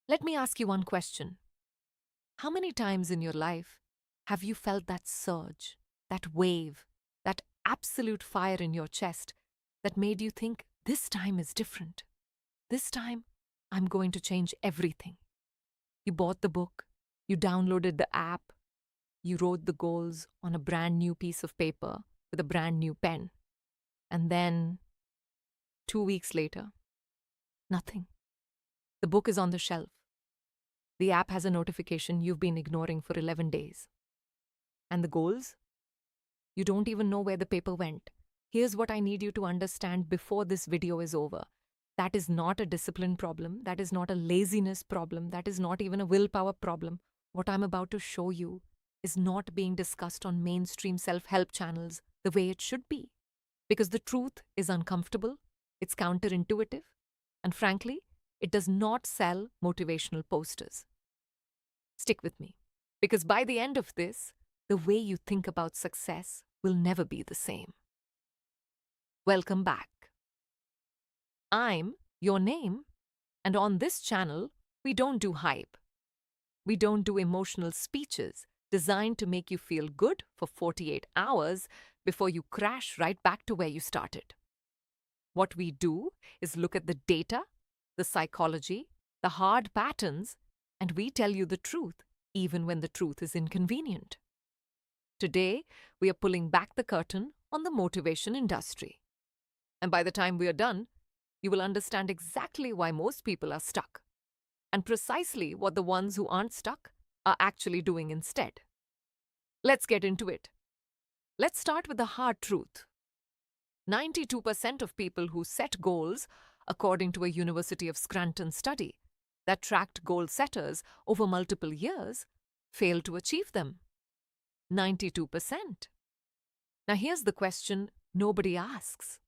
Let me ask you one question. How many times in your life have you felt that surge, that wave, that absolute fire in your chest that made you think, this time is different? This time, I'm going to change everything. You bought the book, you downloaded the app, you wrote the goals on a brand new piece of paper with a brand new pen. And then, 2 weeks later, nothing. The book is on the shelf. The app has a notification you've been ignoring for 11 days. And the goals? You don't even know where the paper went. Here's what I need you to understand before this video is over. That is not a discipline problem. That is not a laziness problem. That is not even a willpower problem. What I'm about to show you is not being discussed on mainstream self-help channels the way it should be. Because the truth is uncomfortable, it's counterintuitive, and frankly, it does not sell motivational posters. Stick with me, because by the end of this, the way you think about success will never be the same. Welcome back. I'm your name, and on this channel, we don't do hype. We don't do emotional speeches designed to make you feel good for 48 hours before you crash right back to where you started. What we do is look at the data, the psychology, the hard patterns, and we tell you the truth, even when the truth is inconvenient. Today, we are pulling back the curtain on the motivation industry. And by the time we are done, you will understand exactly why most people are stuck, and precisely what the ones who aren't stuck are actually doing instead. Let's get into it. Let's start with the hard truth. 92% of people who set goals, according to a University of Scranton study that tracked goal setters over multiple years, fail to achieve them. 92%. Now here's the question nobody asks.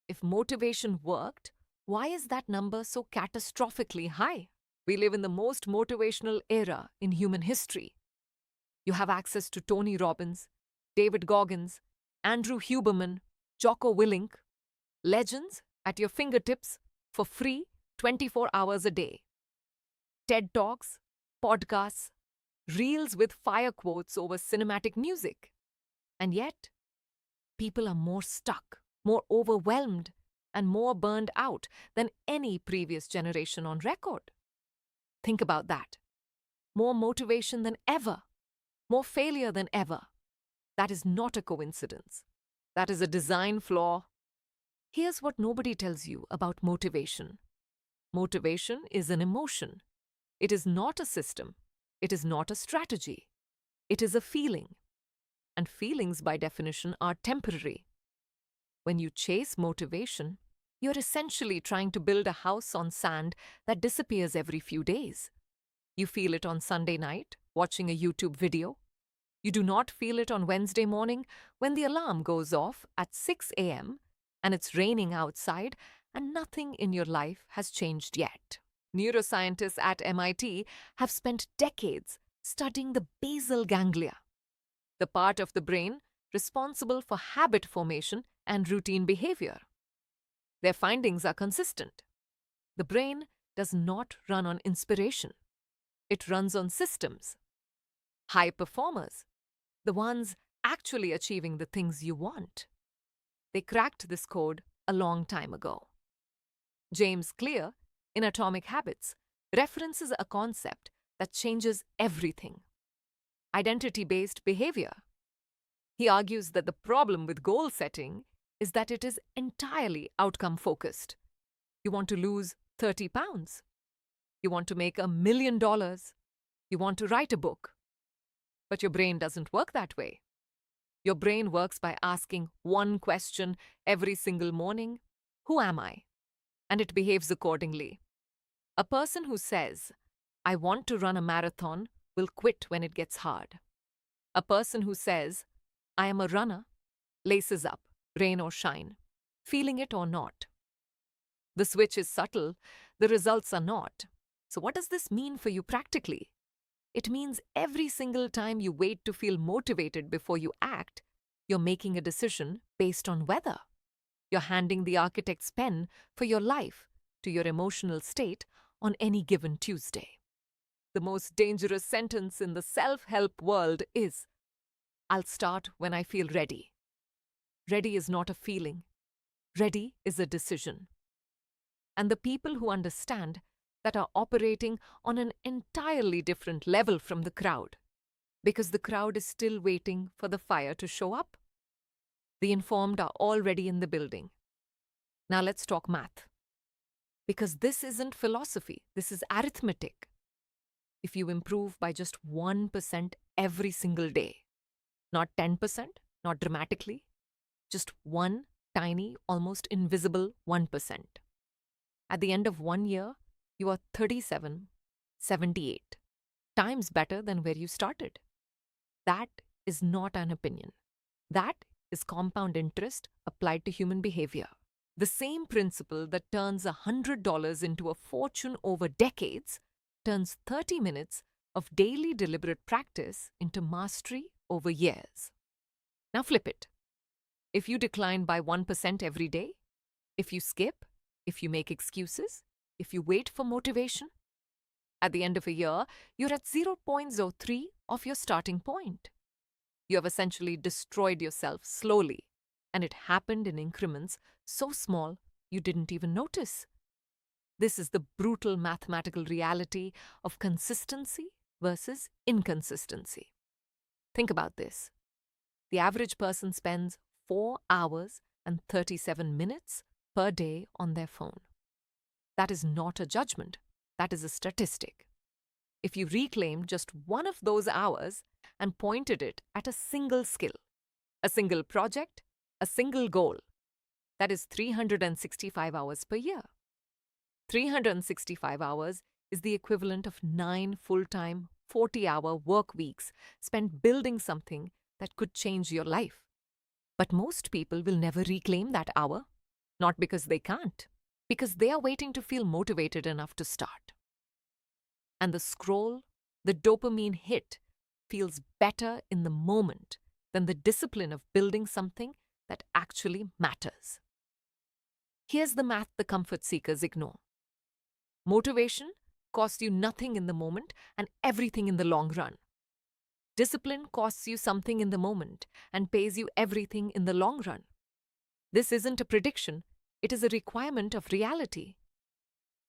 If motivation worked, why is that number so catastrophically high? We live in the most motivational era in human history. You have access to Tony Robbins, David Goggins, Andrew Huberman, Jocko Willink, legends at your fingertips for free 24 hours a day. TED Talks, podcasts, reels with fire quotes over cinematic music. And yet, people are more stuck, more overwhelmed, and more burned out than any previous generation on record. Think about that. More motivation than ever. More failure than ever. That is not a coincidence. That is a design flaw. Here's what nobody tells you about motivation. Motivation is an emotion. It is not a system. It is not a strategy. It is a feeling. And feelings, by definition, are temporary. When you chase motivation, you're essentially trying to build a house on sand that disappears every few days. You feel it on Sunday night, watching a YouTube video. You do not feel it on Wednesday morning when the alarm goes off at 6 a.m. and it's raining outside and nothing in your life has changed yet. Neuroscientists at MIT have spent decades studying the basal ganglia, the part of the brain responsible for habit formation and routine behavior. Their findings are consistent. The brain does not run on inspiration. It runs on systems. High performers, the ones actually achieving the things you want. They cracked this code a long time ago. James Clear, in Atomic Habits, references a concept that changes everything: identity-based behavior. He argues that the problem with goal setting is that it is entirely outcome-focused. You want to lose 30 pounds. You want to make $1 million. You want to write a book. But your brain doesn't work that way. Your brain works by asking one question every single morning: who am I? And it behaves accordingly. A person who says, I want to run a marathon, will quit when it gets hard. A person who says, I am a runner, laces up, rain or shine, feeling it or not. The switch is subtle, the results are not. So what does this mean for you practically? It means every single time you wait to feel motivated before you act, you're making a decision based on weather. You're handing the architect's pen for your life to your emotional state on any given Tuesday. The most dangerous sentence in the self-help world is, I'll start when I feel ready. Ready is not a feeling. Ready is a decision. And the people who understand that are operating on an entirely different level from the crowd, because the crowd is still waiting for the fire to show up. The informed are already in the building. Now let's talk math. Because this isn't philosophy, this is arithmetic. If you improve by just 1% every single day, not 10%, not dramatically, just one tiny, almost invisible 1%. At the end of 1 year, you are 3778 times better than where you started. That is not an opinion. That is compound interest applied to human behavior. The same principle that turns $100 into a fortune over decades turns 30 minutes of daily deliberate practice into mastery over years. Now flip it. If you decline by 1% every day, if you skip, if you make excuses, if you wait for motivation, at the end of a year, you're at 0.03 of your starting point. You have essentially destroyed yourself slowly, and it happened in increments so small you didn't even notice. This is the brutal mathematical reality of consistency versus inconsistency. Think about this. The average person spends 4 hours and 37 minutes per day on their phone. That is not a judgment. That is a statistic. If you reclaimed just one of those hours and pointed it at a single skill, a single project, a single goal, that is 365 hours per year. 365 hours is the equivalent of 9 full-time, 40-hour work weeks spent building something that could change your life. But most people will never reclaim that hour, not because they can't, because they are waiting to feel motivated enough to start. And the scroll, the dopamine hit, feels better in the moment than the discipline of building something that actually matters. Here's the math the comfort seekers ignore. Motivation costs you nothing in the moment and everything in the long run. Discipline costs you something in the moment and pays you everything in the long run. This isn't a prediction, it is a requirement of reality.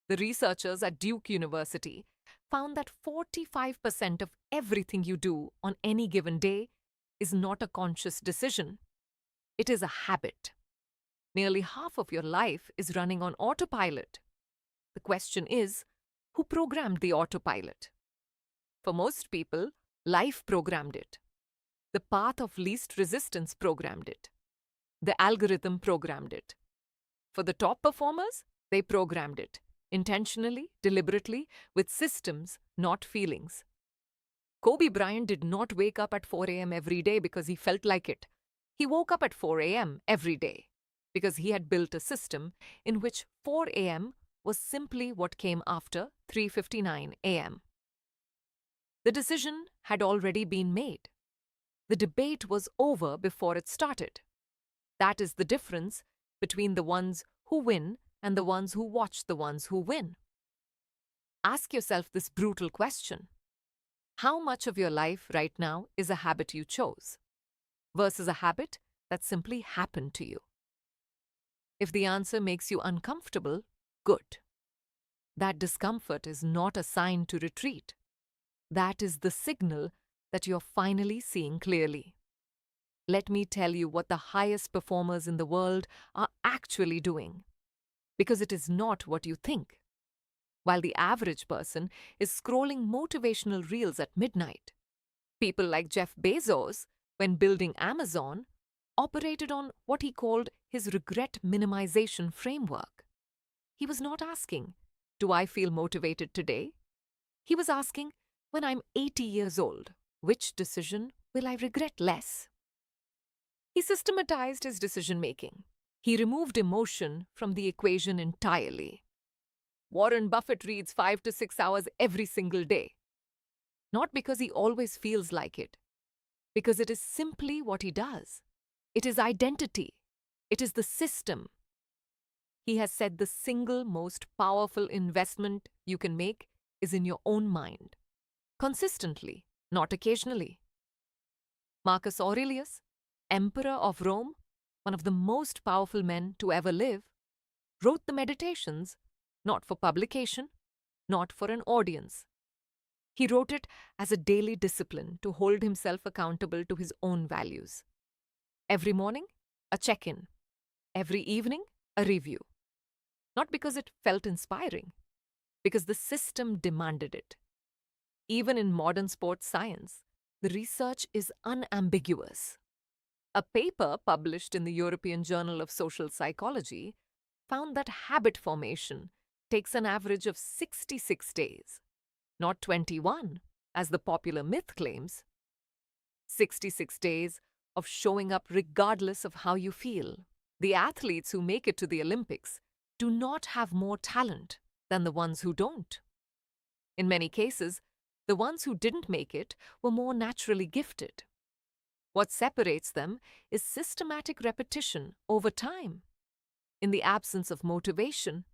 The researchers at Duke University found that 45% of everything you do on any given day is not a conscious decision. It is a habit. Nearly half of your life is running on autopilot. The question is, who programmed the autopilot? For most people, life programmed it. The path of least resistance programmed it. The algorithm programmed it. For the top performers, they programmed it, intentionally, deliberately, with systems, not feelings. Kobe Bryant did not wake up at 4 a.m. every day because he felt like it. He woke up at 4 a.m. every day because he had built a system in which 4 a.m. was simply what came after 3:59 a.m. The decision had already been made. The debate was over before it started. That is the difference between the ones who win and the ones who watch the ones who win. Ask yourself this brutal question. How much of your life right now is a habit you chose versus a habit that simply happened to you? If the answer makes you uncomfortable, good. That discomfort is not a sign to retreat. That is the signal that you're finally seeing clearly. Let me tell you what the highest performers in the world are actually doing, because it is not what you think. While the average person is scrolling motivational reels at midnight, people like Jeff Bezos, when building Amazon, operated on what he called his regret minimization framework. He was not asking, do I feel motivated today? He was asking, when I'm 80 years old, which decision will I regret less? He systematized his decision-making. He removed emotion from the equation entirely. Warren Buffett reads 5 to 6 hours every single day. Not because he always feels like it, because it is simply what he does. It is identity. It is the system. He has said the single most powerful investment you can make is in your own mind. Consistently, not occasionally. Marcus Aurelius, Emperor of Rome, one of the most powerful men to ever live, wrote the Meditations not for publication, not for an audience. He wrote it as a daily discipline to hold himself accountable to his own values. Every morning, a check-in. Every evening, a review. Not because it felt inspiring, because the system demanded it. Even in modern sports science, the research is unambiguous. A paper published in the European Journal of Social Psychology found that habit formation takes an average of 66 days, not 21, as the popular myth claims. 66 days of showing up regardless of how you feel. The athletes who make it to the Olympics do not have more talent than the ones who don't. In many cases, the ones who didn't make it were more naturally gifted. What separates them is systematic repetition over time. In the absence of motivation,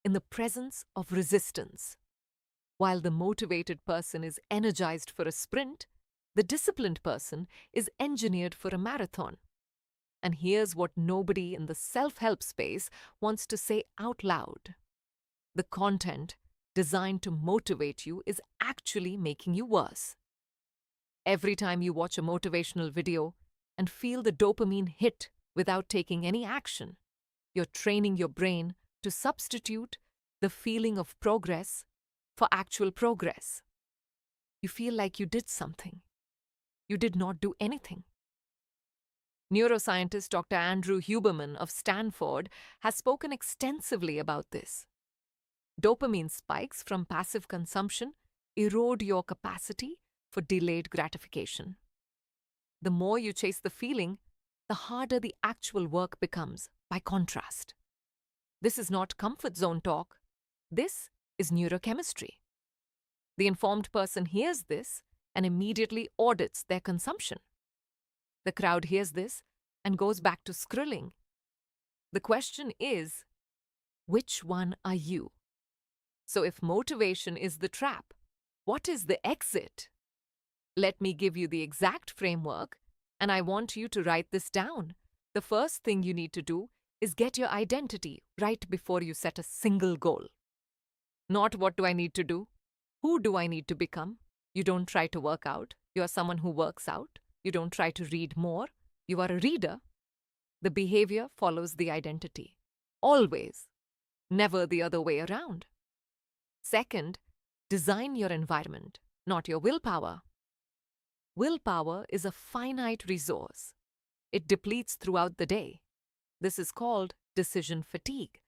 in the presence of resistance. While the motivated person is energized for a sprint, the disciplined person is engineered for a marathon. And here's what nobody in the self-help space wants to say out loud. The content designed to motivate you is actually making you worse. Every time you watch a motivational video and feel the dopamine hit without taking any action, you're training your brain to substitute the feeling of progress for actual progress. You feel like you did something. You did not do anything. Neuroscientist Dr. Andrew Huberman of Stanford has spoken extensively about this. Dopamine spikes from passive consumption erode your capacity for delayed gratification. The more you chase the feeling, the harder the actual work becomes, by contrast. This is not comfort zone talk. This is neurochemistry. The informed person hears this and immediately audits their consumption. The crowd hears this and goes back to scrolling. The question is, which one are you? So if motivation is the trap, what is the exit? Let me give you the exact framework, and I want you to write this down. The first thing you need to do is get your identity right before you set a single goal. Not what do I need to do? Who do I need to become? You don't try to work out. You are someone who works out. You don't try to read more. You are a reader. The behavior follows the identity. Always. Never the other way around. Second, design your environment, not your willpower. Willpower is a finite resource. It depletes throughout the day. This is called decision fatigue,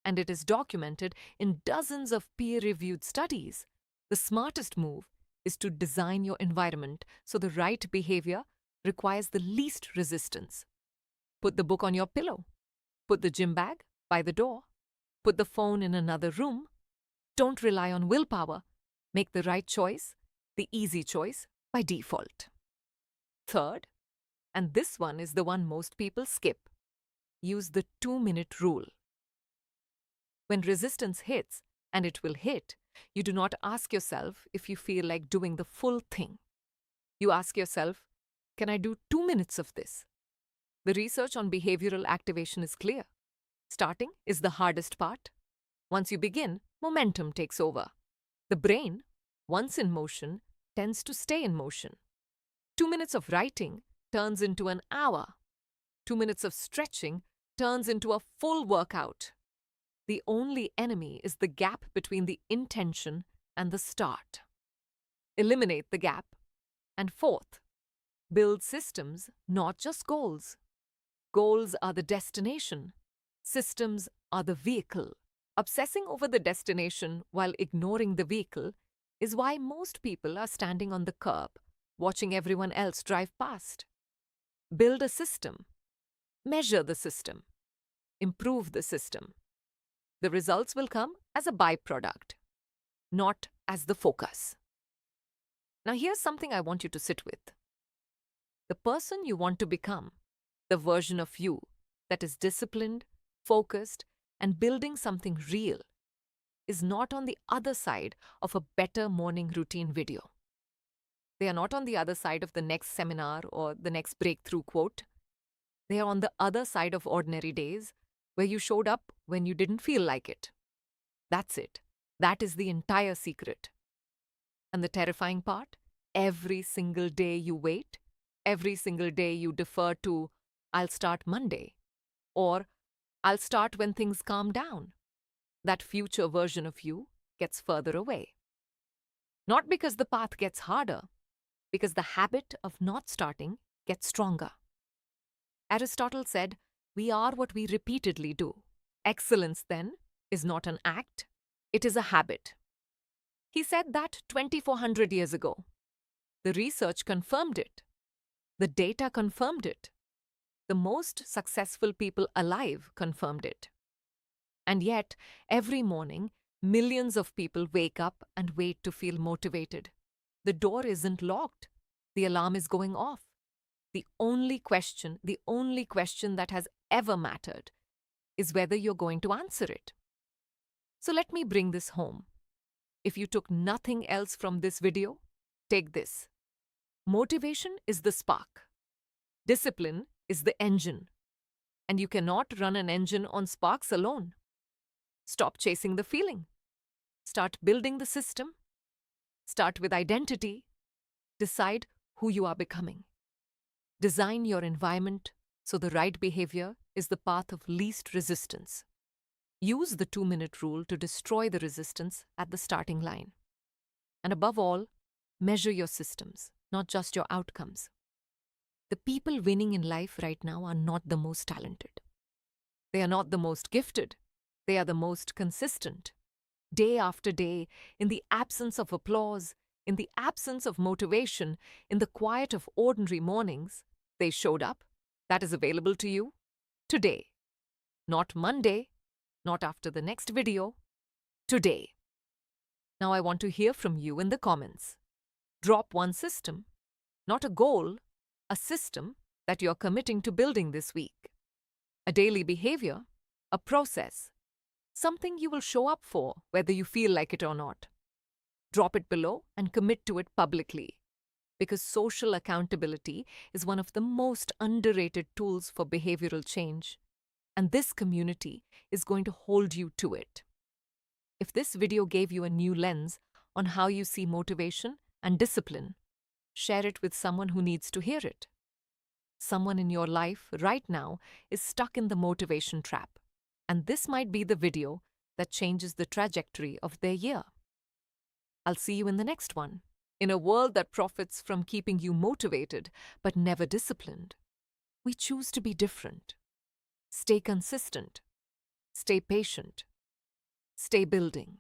and it is documented in dozens of peer-reviewed studies. The smartest move is to design your environment so the right behavior requires the least resistance. Put the book on your pillow. Put the gym bag by the door. Put the phone in another room. Don't rely on willpower. Make the right choice, the easy choice, by default. Third, and this one is the one most people skip, use the 2-minute rule. When resistance hits, and it will hit, you do not ask yourself if you feel like doing the full thing. You ask yourself, can I do 2 minutes of this? The research on behavioral activation is clear. Starting is the hardest part. Once you begin, momentum takes over. The brain, once in motion, tends to stay in motion. 2 minutes of writing turns into an hour. 2 minutes of stretching turns into a full workout. The only enemy is the gap between the intention and the start. Eliminate the gap. And fourth, build systems, not just goals. Goals are the destination. Systems are the vehicle. Obsessing over the destination while ignoring the vehicle is why most people are standing on the curb, watching everyone else drive past. Build a system. Measure the system. Improve the system. The results will come as a byproduct, not as the focus. Now here's something I want you to sit with. The person you want to become, the version of you that is disciplined, focused, and building something real, is not on the other side of a better morning routine video. They are not on the other side of the next seminar or the next breakthrough quote. They are on the other side of ordinary days where you showed up when you didn't feel like it. That's it. That is the entire secret. And the terrifying part? Every single day you wait, every single day you defer to, I'll start Monday, or I'll start when things calm down. That future version of you gets further away. Not because the path gets harder, because the habit of not starting gets stronger. Aristotle said, we are what we repeatedly do. Excellence, then, is not an act, it is a habit. He said that 2,400 years ago. The research confirmed it. The data confirmed it. The most successful people alive confirmed it. And yet, every morning, millions of people wake up and wait to feel motivated. The door isn't locked. The alarm is going off. The only question that has ever mattered is whether you're going to answer it. So let me bring this home. If you took nothing else from this video, take this. Motivation is the spark. Discipline is the engine. And you cannot run an engine on sparks alone. Stop chasing the feeling. Start building the system. Start with identity. Decide who you are becoming. Design your environment so the right behavior is the path of least resistance. Use the 2-minute rule to destroy the resistance at the starting line. And above all, measure your systems, not just your outcomes. The people winning in life right now are not the most talented. They are not the most gifted. They are the most consistent. Day after day, in the absence of applause, in the absence of motivation, in the quiet of ordinary mornings, they showed up. That is available to you today. Not Monday, not after the next video, today. Now I want to hear from you in the comments. Drop one system, not a goal, a system that you're committing to building this week. A daily behavior, a process, something you will show up for whether you feel like it or not. Drop it below and commit to it publicly, because social accountability is one of the most underrated tools for behavioral change, and this community is going to hold you to it. If this video gave you a new lens on how you see motivation and discipline, share it with someone who needs to hear it. Someone in your life right now is stuck in the motivation trap, and this might be the video that changes the trajectory of their year. I'll see you in the next one. In a world that profits from keeping you motivated but never disciplined, we choose to be different. Stay consistent. Stay patient. Stay building.